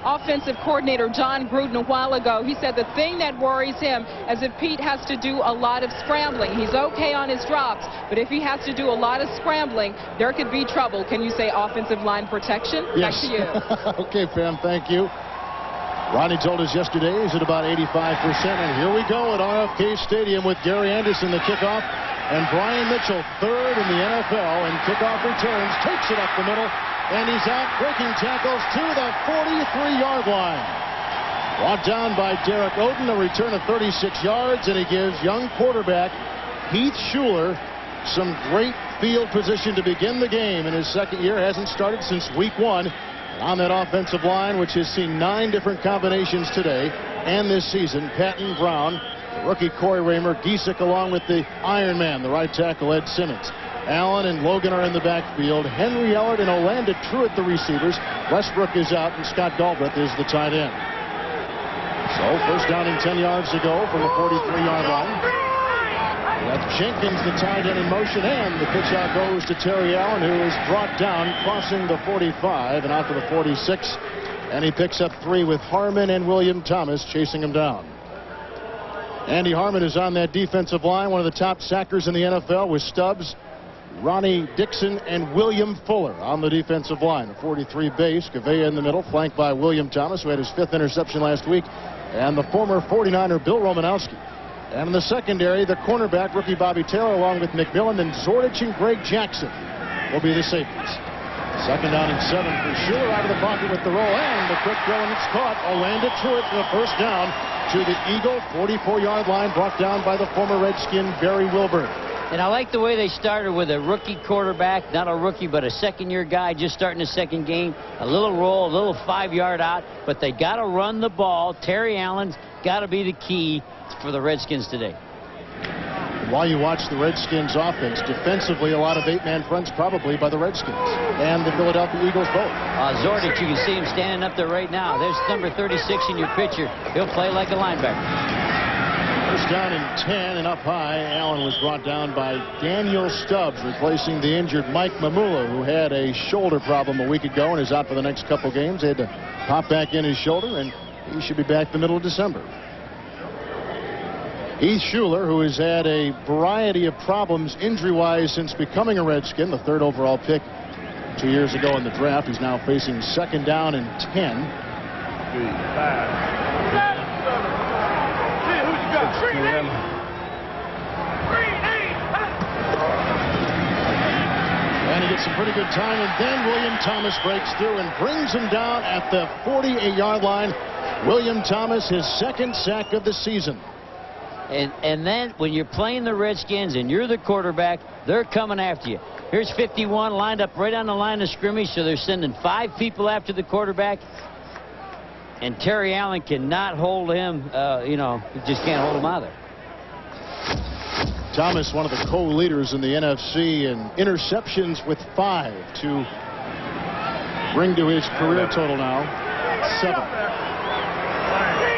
Offensive coordinator John Gruden a while ago. He said the thing that worries him is if Pete has to do a lot of scrambling. He's okay on his drops, but if he has to do a lot of scrambling, there could be trouble. Can you say offensive line protection? Yes. Back to you. Okay, Pam, thank you. Ronnie told us yesterday he's at about 85%, and here we go at RFK Stadium with Gary Anderson, the kickoff, and Brian Mitchell, third in the NFL in kickoff returns, takes it up the middle, and he's out breaking tackles to the 43-yard line. Brought down by Derek Oden, a return of 36 yards, and he gives young quarterback Heath Schuler some great field position to begin the game in his second year. Hasn't started since week 1. On that offensive line, which has seen 9 different combinations today and this season, Patton Brown, the rookie Corey Raymer, Giesick along with the Iron Man, the right tackle Ed Simmons. Allen and Logan are in the backfield. Henry Ellard and Orlando Truitt the receivers. Westbrook is out, and Scott Galbraith is the tight end. So first down and 10 yards to go from the 43-yard line. That's Jenkins, the tight end, in motion, and the pitch out goes to Terry Allen, who is brought down, crossing the 45 and out to the 46. And he picks up 3 with Harmon and William Thomas chasing him down. Andy Harmon is on that defensive line, one of the top sackers in the NFL, with Stubbs, Ronnie Dixon, and William Fuller on the defensive line. A 43 base, Gavea in the middle, flanked by William Thomas, who had his 5th interception last week, and the former 49er Bill Romanowski. And in the secondary, the cornerback, rookie Bobby Taylor, along with McMillan, and Zordich and Greg Jackson will be the safeties. Second down and 7 for Schuler, out of the pocket with the roll, and the quick throw, and it's caught. Orlando Truitt for the first down to the Eagle 44-yard line, brought down by the former Redskin Barry Wilbur. And I like the way they started with a rookie quarterback, not a rookie, but a second-year guy just starting the second game. A little roll, a little 5-yard out, but they got to run the ball. Terry Allen's got to be the key for the Redskins today. While you watch the Redskins offense, defensively a lot of 8-man fronts probably by the Redskins and the Philadelphia Eagles both. Zordich, you can see him standing up there right now. There's number 36 in your picture. He'll play like a linebacker. First down and 10, and up high. Allen was brought down by Daniel Stubbs, replacing the injured Mike Mamula, who had a shoulder problem a week ago and is out for the next couple games. They had to pop back in his shoulder, and he should be back the middle of December. Heath Schuler, who has had a variety of problems injury-wise since becoming a Redskin, the 3rd overall pick 2 years ago in the draft. He's now facing second down and 10. And he gets some pretty good time, and then William Thomas breaks through and brings him down at the 48-yard line. William Thomas, his 2nd sack of the season. And then when you're playing the Redskins and you're the quarterback, they're coming after you. Here's 51 lined up right on the line of scrimmage, so they're sending 5 people after the quarterback. And Terry Allen cannot hold him, you just can't hold him out there. Thomas, one of the co-leaders in the NFC in interceptions with 5 to bring to his career total now 7.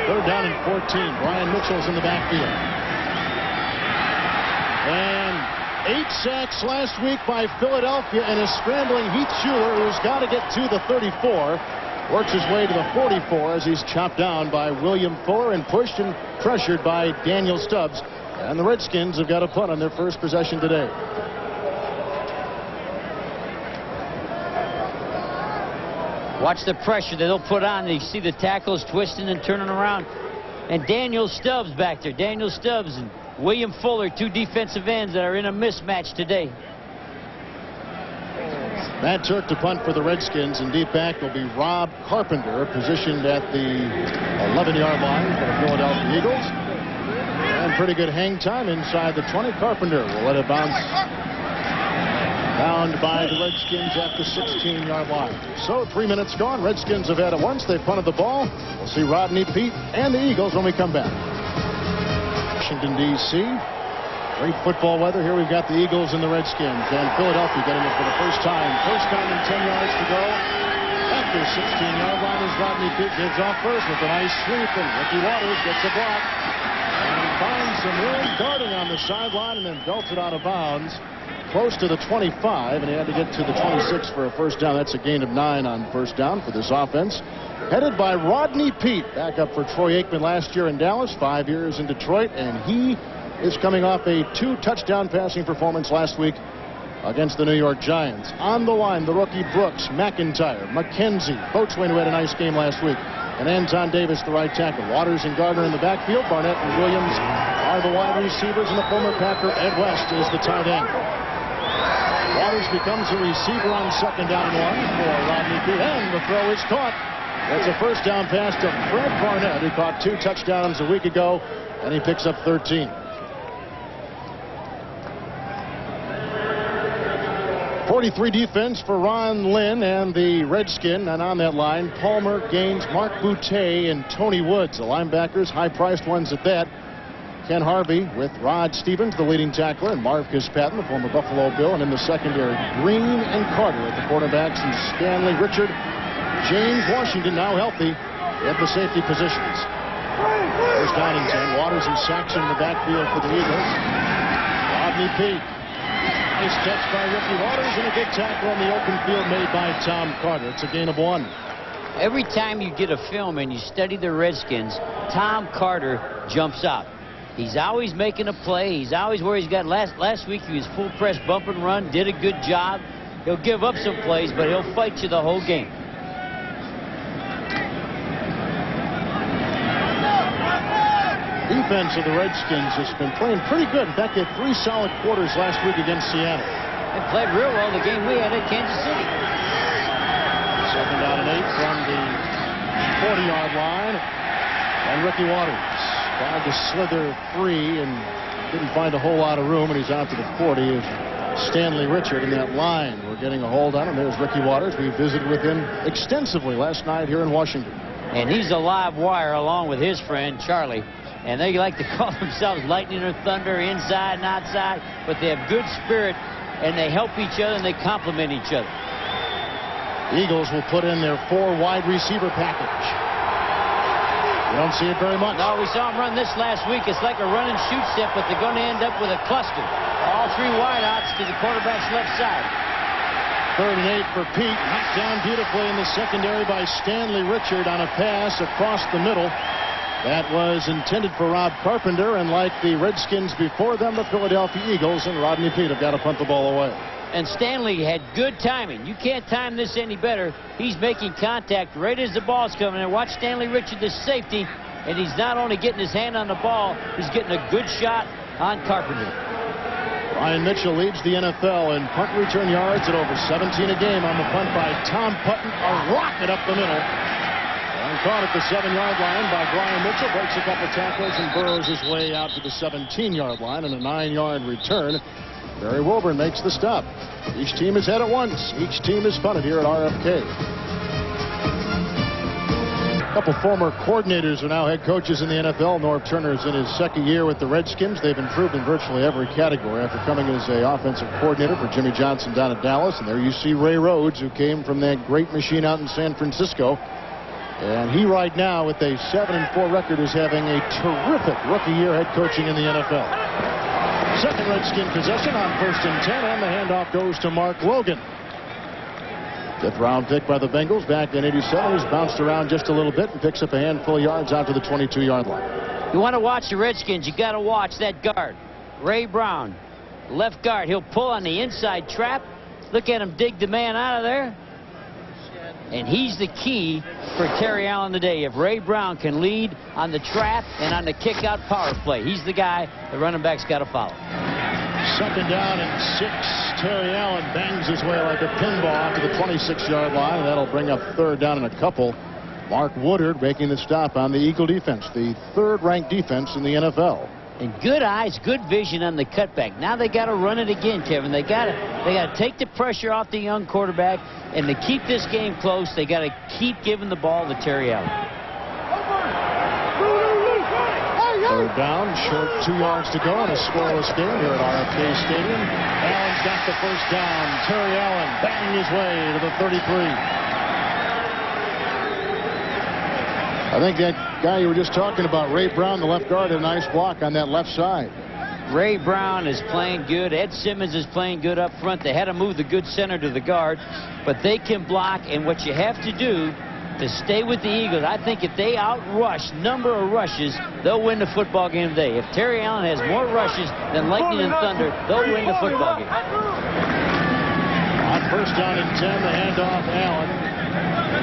3rd down and 14. Brian Mitchell's in the backfield. And 8 sacks last week by Philadelphia, and a scrambling Heath Schuler, who's got to get to the 34. Works his way to the 44 as he's chopped down by William Fuller and pushed and pressured by Daniel Stubbs. And the Redskins have got a punt on their first possession today. Watch the pressure that they'll put on. You see the tackles twisting and turning around. And Daniel Stubbs back there. Daniel Stubbs and William Fuller, 2 defensive ends that are in a mismatch today. Matt Turk to punt for the Redskins, and deep back will be Rob Carpenter, positioned at the 11-yard line for the Philadelphia Eagles. And pretty good hang time inside the 20. Carpenter will let it bounce. Bound by the Redskins at the 16-yard line. So 3 minutes gone. Redskins have had it once. They punted the ball. We'll see Rodney Peete and the Eagles when we come back. Washington, D.C. Great football weather. Here we've got the Eagles and the Redskins. And Philadelphia getting it for the first time. First down and 10 yards to go. At the 16-yard line as Rodney Peete gives off first with a nice sweep. And Ricky Waters gets a block. And finds some room, darting on the sideline, and then belted out of bounds close to the 25, and he had to get to the 26 for a first down. That's a gain of 9 on first down for this offense. Headed by Rodney Peete, back up for Troy Aikman last year in Dallas, 5 years in Detroit, and he is coming off a 2-touchdown passing performance last week against the New York Giants. On the line, the rookie Brooks, McIntyre, McKenzie, Boatswain, who had a nice game last week, and Anton Davis, the right tackle. Waters and Gardner in the backfield. Barnett and Williams are the wide receivers, and the former Packer Ed West is the tight end. Waters becomes a receiver on second down and 1 for Rodney Peete, and the throw is caught. That's a first down pass to Fred Barnett, who caught 2 touchdowns a week ago, and he picks up 13. 43 defense for Ron Lynn and the Redskin, and on that line, Palmer, Gaines, Mark Boutte, and Tony Woods, the linebackers, high-priced ones at that. Ken Harvey with Rod Stevens, the leading tackler, and Marv Kispatton, the former Buffalo Bill, and in the secondary, Green and Carter at the quarterbacks, and Stanley Richard, James Washington, now healthy, at the safety positions. First down and 10. Waters and Saxon in the backfield for the Eagles. Rodney Peete. Nice catch by Ricky Waters, and a good tackle on the open field made by Tom Carter. It's a gain of 1. Every time you get a film and you study the Redskins, Tom Carter jumps out. He's always making a play. He's always where he's got. Last week he was full press bump and run, did a good job. He'll give up some plays, but he'll fight you the whole game. Defense of the Redskins has been playing pretty good. In fact, they had 3 solid quarters last week against Seattle. They played real well the game we had at Kansas City. Second down and 8 from the 40-yard line. And Ricky Waters tried to slither free and didn't find a whole lot of room, and he's out to the 40 as Stanley Richard in that line. We're getting a hold on him. There's Ricky Waters. We visited with him extensively last night here in Washington. And he's a live wire along with his friend Charlie. And they like to call themselves lightning or thunder, inside and outside, but they have good spirit, and they help each other, and they complement each other. Eagles will put in their 4 wide receiver package. You don't see it very much. No, we saw them run this last week. It's like a run and shoot step, but they're going to end up with a cluster. All 3 wideouts to the quarterback's left side. 3rd and 8 for Peete. Knocked down beautifully in the secondary by Stanley Richard on a pass across the middle. That was intended for Rob Carpenter, and like the Redskins before them, the Philadelphia Eagles and Rodney Peete have got to punt the ball away. And Stanley had good timing. You can't time this any better. He's making contact right as the ball's coming in. Watch Stanley Richard, the safety, and he's not only getting his hand on the ball, he's getting a good shot on Carpenter. Ryan Mitchell leads the NFL in punt return yards at over 17 a game on the punt by Tom Putton. A rocket up the middle. And caught at the 7-yard line by Brian Mitchell. Breaks a couple tackles and burrows his way out to the 17-yard line in a 9-yard return. Barry Wilburn makes the stop. Each team has had it once. Each team is punted here at RFK. A couple former coordinators are now head coaches in the NFL. Norv Turner is in his 2nd year with the Redskins. They've improved in virtually every category after coming as an offensive coordinator for Jimmy Johnson down at Dallas. And there you see Ray Rhodes, who came from that great machine out in San Francisco. And he right now, with a 7-4 record, is having a terrific rookie year head coaching in the NFL. Second Redskin possession on 1st and 10, and the handoff goes to Mark Logan. 5th round pick by the Bengals back in '87. He's bounced around just a little bit and picks up a handful of yards out to the 22-yard line. You want to watch the Redskins, you got to watch that guard, Ray Brown, left guard. He'll pull on the inside trap. Look at him dig the man out of there. And he's the key for Terry Allen today. If Ray Brown can lead on the trap and on the kick-out power play, he's the guy the running back's got to follow. 2nd down and 6. Terry Allen bangs his way like a pinball to the 26-yard line, and that'll bring up 3rd down and a couple. Mark Woodard making the stop on the Eagle defense, the 3rd-ranked defense in the NFL. And good eyes, good vision on the cutback. Now they got to run it again, Kevin. They got to take the pressure off the young quarterback, and to keep this game close, they got to keep giving the ball to Terry Allen. 3rd down, short 2 yards to go in a scoreless game here at RFK Stadium. Allen's got the first down. Terry Allen banging his way to the 33. I think that guy you were just talking about, Ray Brown, the left guard, a nice block on that left side. Ray Brown is playing good. Ed Simmons is playing good up front. They had to move the good center to the guard, but they can block. And what you have to do to stay with the Eagles, I think if they outrush number of rushes, they'll win the football game today. If Terry Allen has more rushes than Lightning and Thunder, they'll win the football game. On first down and 10, the handoff, Allen.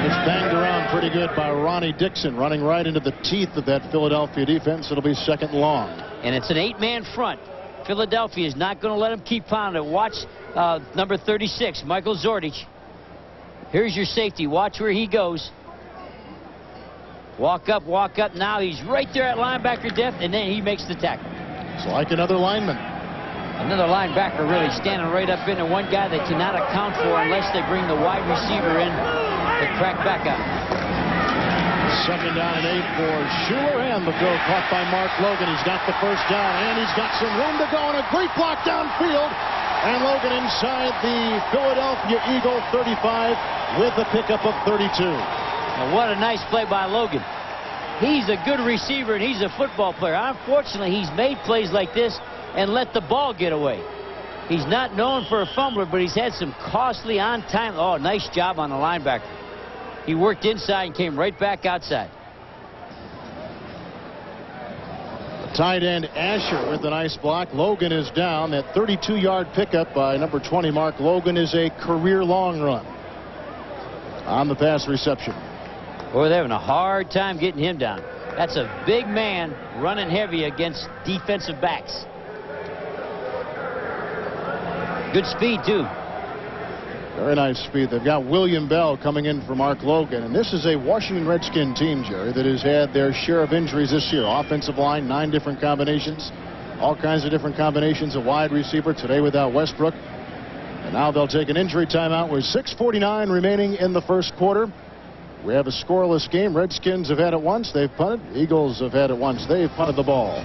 It's banged around pretty good by Ronnie Dixon, running right into the teeth of that Philadelphia defense. It'll be second and long. And it's an 8-man front. Philadelphia is not going to let him keep pounding it. Watch number 36, Michael Zordich. Here's your safety. Watch where he goes. Walk up, walk up. Now he's right there at linebacker depth, and then he makes the tackle. It's like another lineman. Another linebacker really standing right up in, and one guy they cannot account for unless they bring the wide receiver in to crack back out. Second down and 8 for Schuler, and the throw caught by Mark Logan. He's got the first down, and he's got some room to go, and a great block downfield. And Logan inside the Philadelphia Eagle 35 with a pickup of 32. Now what a nice play by Logan. He's a good receiver, and he's a football player. Unfortunately, he's made plays like this and let the ball get away. He's not known for a fumbler, but he's had some costly on-time. Oh, nice job on the linebacker. He worked inside and came right back outside. The tight end Asher with a nice block. Logan is down. That 32-yard pickup by number 20 Mark Logan is a career long run on the pass reception. Boy, they're having a hard time getting him down. That's a big man running heavy against defensive backs. Good speed, too. Very nice speed. They've got William Bell coming in for Mark Logan. And this is a Washington Redskin team, Jerry, that has had their share of injuries this year. Offensive line, 9 different combinations. All kinds of different combinations of wide receiver. Today without Westbrook. And now they'll take an injury timeout with 6:49 remaining in the first quarter. We have a scoreless game. Redskins have had it once. They've punted. Eagles have had it once. They've punted the ball.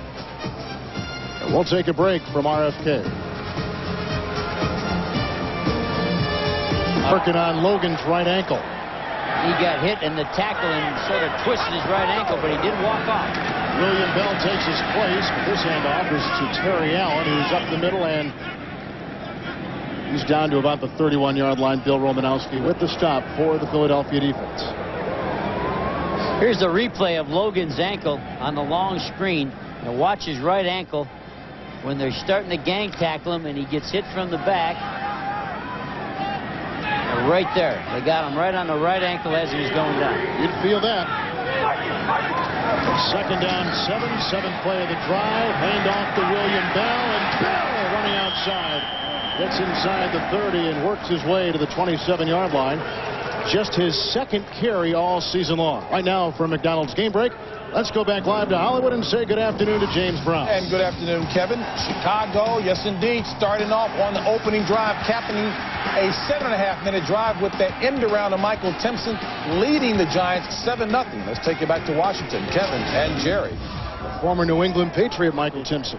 And we'll take a break from RFK. Working on Logan's right ankle. He got hit in the tackle and sort of twisted his right ankle, but he did walk off. William Bell takes his place, but this handoff is to Terry Allen, who's up the middle, and he's down to about the 31-yard line. Bill Romanowski with the stop for the Philadelphia defense. Here's the replay of Logan's ankle on the long screen. And watch his right ankle when they're starting to gang tackle him, and he gets hit from the back. Right there. They got him right on the right ankle as he was going down. You'd feel that. Second down, 7. 7th play of the drive. Hand off to William Bell, and Bell running outside. Gets inside the 30 and works his way to the 27-yard line. Just his second carry all season long. Right now for McDonald's Game Break, let's go back live to Hollywood and say good afternoon to James Brown. And good afternoon, Kevin. Chicago, yes indeed, starting off on the opening drive, captaining a 7.5-minute drive with the end around of Michael Timpson, leading the Giants 7-0. Let's take it back to Washington. Kevin and Jerry. Former New England Patriot Michael Timpson.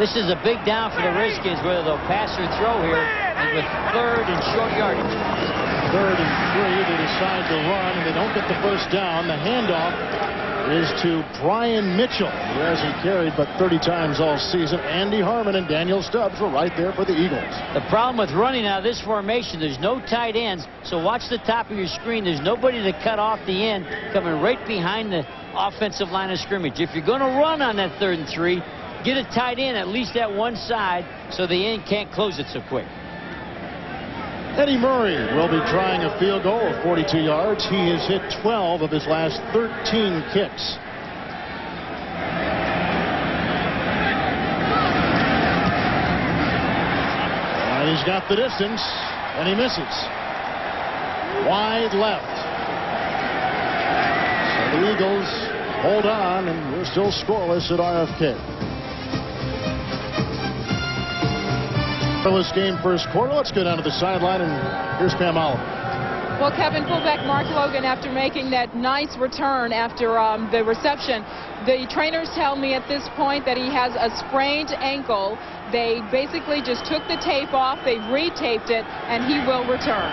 This is a big down for the Redskins, whether they'll pass or throw here, and with 3rd and short yardage. 3rd and 3, they decide to run, and they don't get the first down. The handoff is to Brian Mitchell, who hasn't carried but 30 times all season. Andy Harmon and Daniel Stubbs were right there for the Eagles. The problem with running out of this formation, there's no tight ends, so watch the top of your screen. There's nobody to cut off the end coming right behind the offensive line of scrimmage. If you're going to run on that 3rd and 3, get a tight end at least at one side so the end can't close it so quick. Eddie Murray will be trying a field goal of 42 yards. He has hit 12 of his last 13 kicks. And he's got the distance, and he misses. Wide left. So the Eagles hold on, and we're still scoreless at RFK. This game first quarter. Let's go down to the sideline, and here's Pam Oliver. Well, Kevin, fullback Mark Logan, after making that nice return after the reception, the trainers tell me at this point that he has a sprained ankle. They basically just took the tape off, they retaped it, and he will return.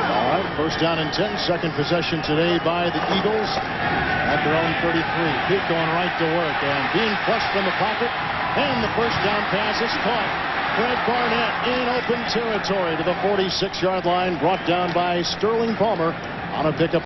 All right. First down and 10. Second possession today by the Eagles at their own 33. Peak going right to work and being flushed from the pocket. And the first down pass is caught. Fred Barnett in open territory to the 46-yard line, brought down by Sterling Palmer on a pickup.